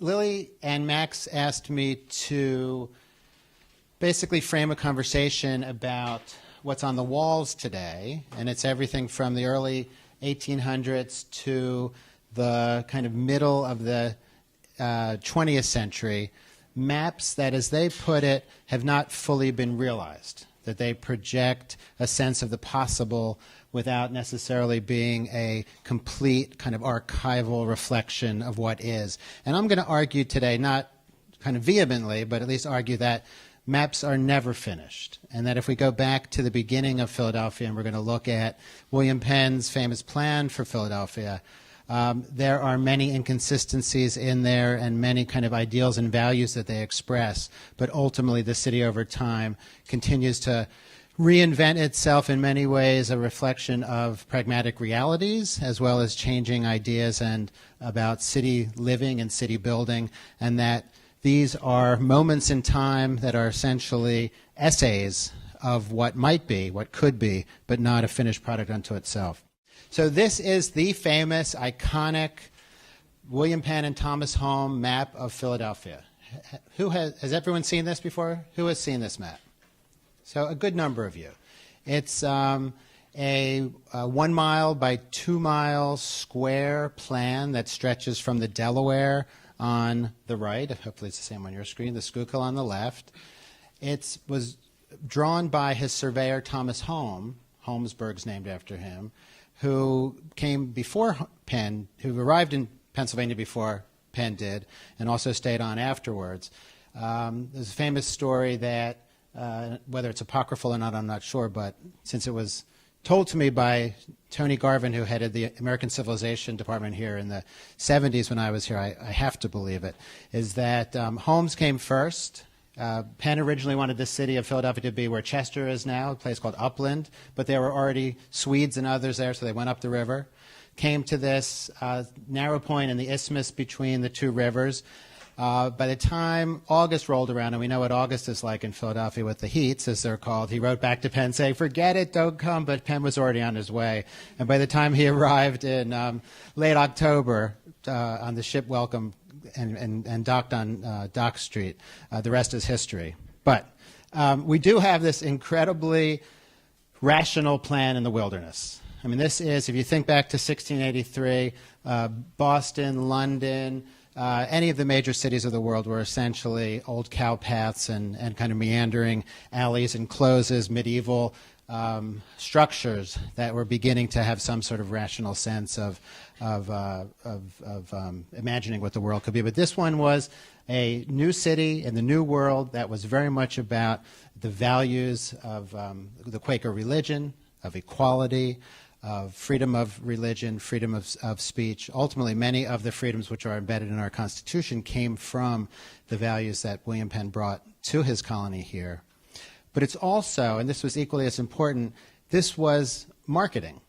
Lily and Max asked me to basically frame a conversation about what's on the walls today, and it's everything from the early 1800s to the kind of middle of the 20th century, maps that, as they put it, have not fully been realized, that they project a sense of the possible without necessarily being a complete kind of archival reflection of what is. And I'm going to argue today, not kind of vehemently, but at least argue that maps are never finished, and that if we go back to the beginning of Philadelphia and we're going to look at William Penn's famous plan for Philadelphia, there are many inconsistencies in there and many kind of ideals and values that they express, but ultimately the city over time continues to reinvent itself in many ways, a reflection of pragmatic realities as well as changing ideas and about city living and city building, and that these are moments in time that are essentially essays of what might be, what could be, but not a finished product unto itself. So this is the famous, iconic William Penn and Thomas Home map of Philadelphia. Has everyone seen this before? Who has seen this map? So a good number of you. It's a 1 mile by 2 mile square plan that stretches from the Delaware on the right, hopefully it's the same on your screen, the Schuylkill on the left. It was drawn by his surveyor Thomas Home, Holmesburg's named after him, who came before Penn, who arrived in Pennsylvania before Penn did, and also stayed on afterwards. There's a famous story that, whether it's apocryphal or not, I'm not sure, but since it was told to me by Tony Garvin, who headed the American Civilization Department here in the 70s when I was here, I have to believe it, is that Holmes came first. Penn originally wanted the city of Philadelphia to be where Chester is now, a place called Upland, but there were already Swedes and others there, so they went up the river, came to this narrow point in the isthmus between the two rivers. By the time August rolled around, and we know what August is like in Philadelphia with the heats, as they're called, he wrote back to Penn saying, "Forget it, don't come," but Penn was already on his way. And by the time he arrived in late October on the ship Welcome and docked on Dock Street, the rest is history. But we do have this incredibly rational plan in the wilderness. I mean, this is, if you think back to 1683, Boston, London, any of the major cities of the world were essentially old cow paths and kind of meandering alleys and closes, medieval structures that were beginning to have some sort of rational sense of imagining what the world could be. But this one was a new city in the new world that was very much about the values of the Quaker religion, of equality, of freedom of religion, freedom of speech. Ultimately, many of the freedoms which are embedded in our Constitution came from the values that William Penn brought to his colony here. But it's also, and this was equally as important, this was marketing.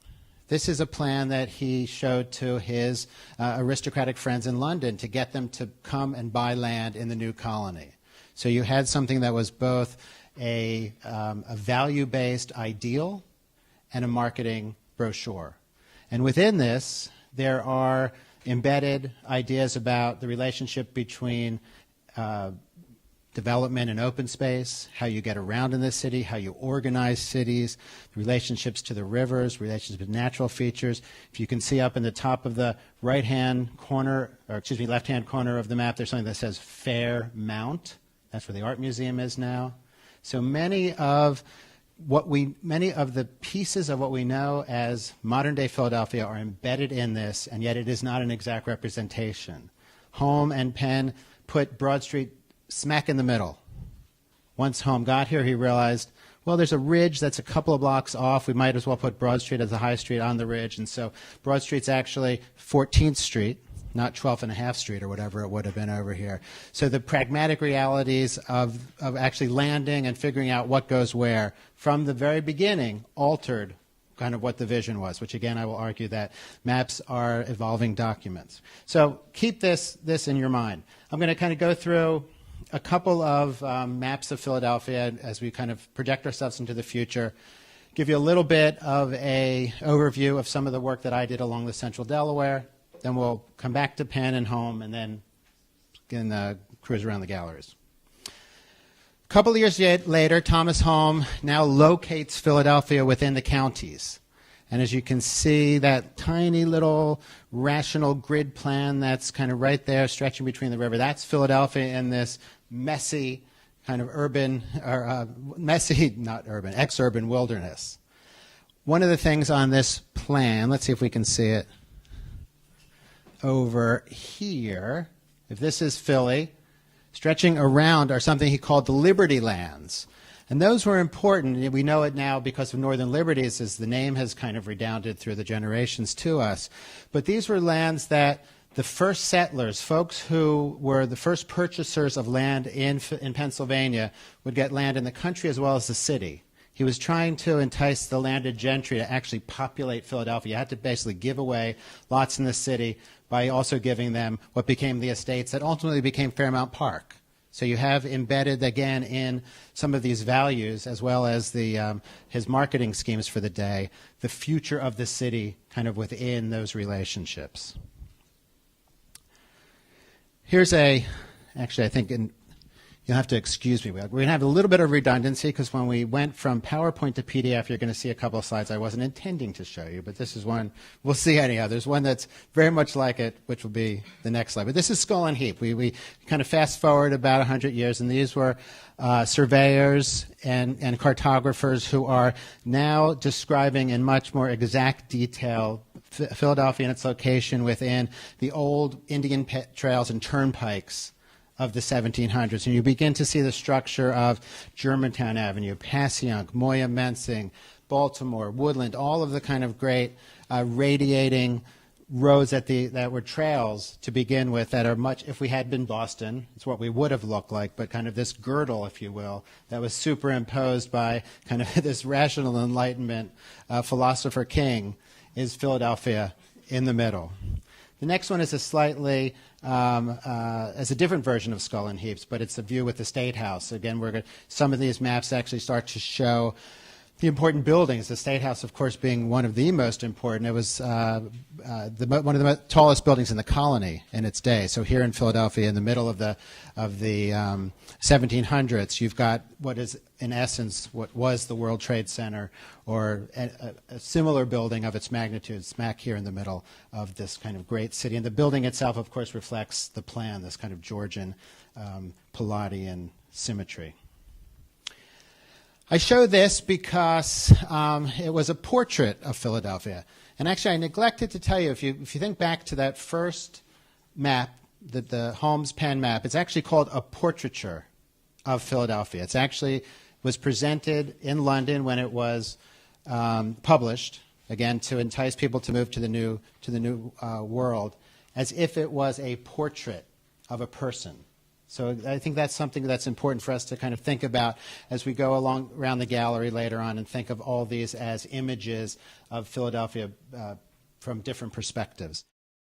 This is a plan that he showed to his aristocratic friends in London to get them to come and buy land in the new colony. So you had something that was both a value-based ideal and a marketing brochure. And within this, there are embedded ideas about the relationship between development and open space, how you get around in the city, how you organize cities, relationships to the rivers, relationships with natural features. If you can see up in the top of the right-hand corner, or excuse me, left-hand corner of the map, there's something that says Fairmount. That's where the art museum is now. So many of the pieces of what we know as modern-day Philadelphia are embedded in this, and yet it is not an exact representation. Home and Penn put Broad Street smack in the middle. Once Home got here, he realized, well, there's a ridge that's a couple of blocks off. We might as well put Broad Street as a high street on the ridge, and so Broad Street's actually 14th Street, not 12th and a half Street or whatever it would have been over here. So the pragmatic realities of actually landing and figuring out what goes where from the very beginning altered kind of what the vision was, which again I will argue that maps are evolving documents. So keep this in your mind. I'm going to kind of go through a couple of maps of Philadelphia as we kind of project ourselves into the future, give you a little bit of an overview of some of the work that I did along the central Delaware. Then we'll come back to Penn and Home, and then cruise around the galleries. A couple of years later, Thomas Holm now locates Philadelphia within the counties. And as you can see, that tiny little rational grid plan that's kind of right there stretching between the river, that's Philadelphia in this messy kind of urban, or messy, not urban, ex-urban wilderness. One of the things on this plan, let's see if we can see it over here. If this is Philly, stretching around are something he called the Liberty Lands. And those were important. We know it now because of Northern Liberties, as the name has kind of redounded through the generations to us. But these were lands that the first settlers, folks who were the first purchasers of land in Pennsylvania, would get land in the country as well as the city. He was trying to entice the landed gentry to actually populate Philadelphia. You had to basically give away lots in the city by also giving them what became the estates that ultimately became Fairmount Park. So you have embedded, again, in some of these values, as well as his marketing schemes for the day, the future of the city kind of within those relationships. Here's actually I think you'll have to excuse me. We're going to have a little bit of redundancy because when we went from PowerPoint to PDF, you're going to see a couple of slides I wasn't intending to show you, but this is one. We'll see anyhow. There's one that's very much like it, which will be the next slide. But this is Skull and Heap. We kind of fast forward about 100 years, and these were surveyors and cartographers who are now describing in much more exact detail Philadelphia and its location within the old Indian trails and turnpikes of the 1700s, and you begin to see the structure of Germantown Avenue, Passyunk, Moyamensing, Baltimore, Woodland, all of the kind of great radiating roads that were trails to begin with that are much, if we had been Boston, it's what we would have looked like, but kind of this girdle, if you will, that was superimposed by kind of this rational Enlightenment philosopher king is Philadelphia in the middle. The next one is a slightly, as a different version of Skull and Heaps, but it's a view with the State House. Again, some of these maps actually start to show the important buildings, the State House, of course, being one of the most important. It was one of the tallest buildings in the colony in its day. So here in Philadelphia, in the middle of the 1700s, you've got what is, in essence, what was the World Trade Center, or a similar building of its magnitude, smack here in the middle of this kind of great city. And the building itself, of course, reflects the plan, this kind of Georgian Palladian symmetry. I show this because it was a portrait of Philadelphia. And actually, I neglected to tell you, if you think back to that first map, the Holmes pen map, it's actually called a portraiture of Philadelphia. It's actually was presented in London when it was published, again, to entice people to move to the new world, as if it was a portrait of a person. So I think that's something that's important for us to kind of think about as we go along around the gallery later on and think of all these as images of Philadelphia from different perspectives.